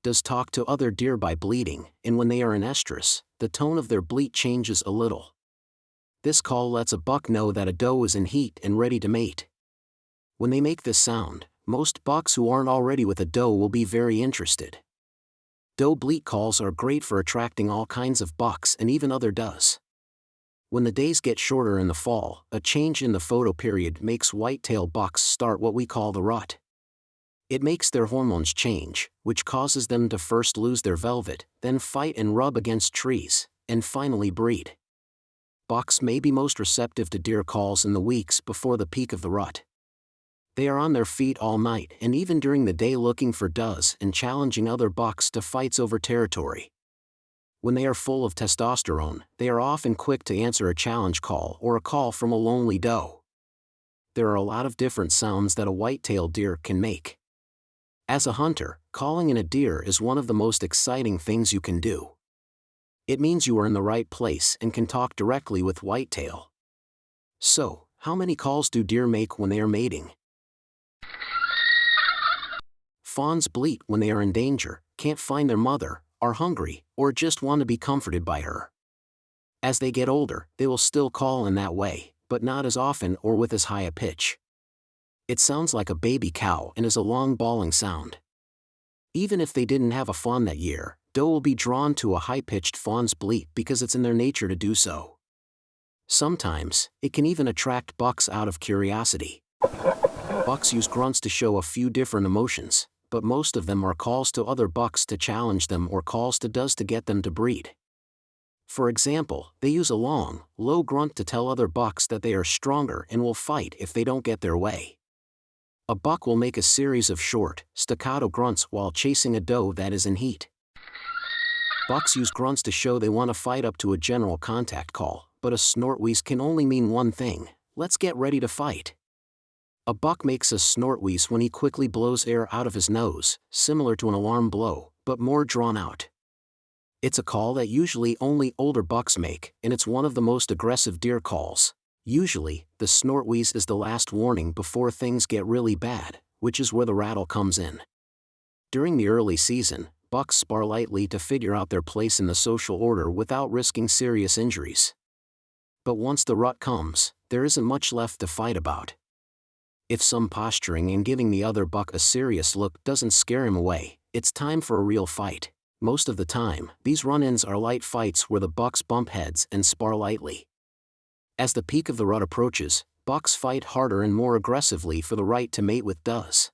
does talk to other deer by bleating, and when they are in estrus, the tone of their bleat changes a little. This call lets a buck know that a doe is in heat and ready to mate. When they make this sound, most bucks who aren't already with a doe will be very interested. Doe bleat calls are great for attracting all kinds of bucks and even other does. When the days get shorter in the fall, a change in the photoperiod makes whitetail bucks start what we call the rut. It makes their hormones change, which causes them to first lose their velvet, then fight and rub against trees, and finally breed. Bucks may be most receptive to deer calls in the weeks before the peak of the rut. They are on their feet all night and even during the day looking for does and challenging other bucks to fights over territory. When they are full of testosterone, they are often quick to answer a challenge call or a call from a lonely doe. There are a lot of different sounds that a white-tailed deer can make. As a hunter, calling in a deer is one of the most exciting things you can do. It means you are in the right place and can talk directly with whitetail. So, how many calls do deer make when they are mating? Fawns bleat when they are in danger, can't find their mother, are hungry, or just want to be comforted by her. As they get older, they will still call in that way, but not as often or with as high a pitch. It sounds like a baby cow and is a long bawling sound. Even if they didn't have a fawn that year, doe will be drawn to a high-pitched fawn's bleat because it's in their nature to do so. Sometimes, it can even attract bucks out of curiosity. Bucks use grunts to show a few different emotions, but most of them are calls to other bucks to challenge them or calls to does to get them to breed. For example, they use a long, low grunt to tell other bucks that they are stronger and will fight if they don't get their way. A buck will make a series of short, staccato grunts while chasing a doe that is in heat. Bucks use grunts to show they want to fight up to a general contact call, but a snort wheeze can only mean one thing: let's get ready to fight. A buck makes a snort wheeze when he quickly blows air out of his nose, similar to an alarm blow, but more drawn out. It's a call that usually only older bucks make, and it's one of the most aggressive deer calls. Usually, the snort wheeze is the last warning before things get really bad, which is where the rattle comes in. During the early season, bucks spar lightly to figure out their place in the social order without risking serious injuries. But once the rut comes, there isn't much left to fight about. If some posturing and giving the other buck a serious look doesn't scare him away, it's time for a real fight. Most of the time, these run-ins are light fights where the bucks bump heads and spar lightly. As the peak of the rut approaches, bucks fight harder and more aggressively for the right to mate with does.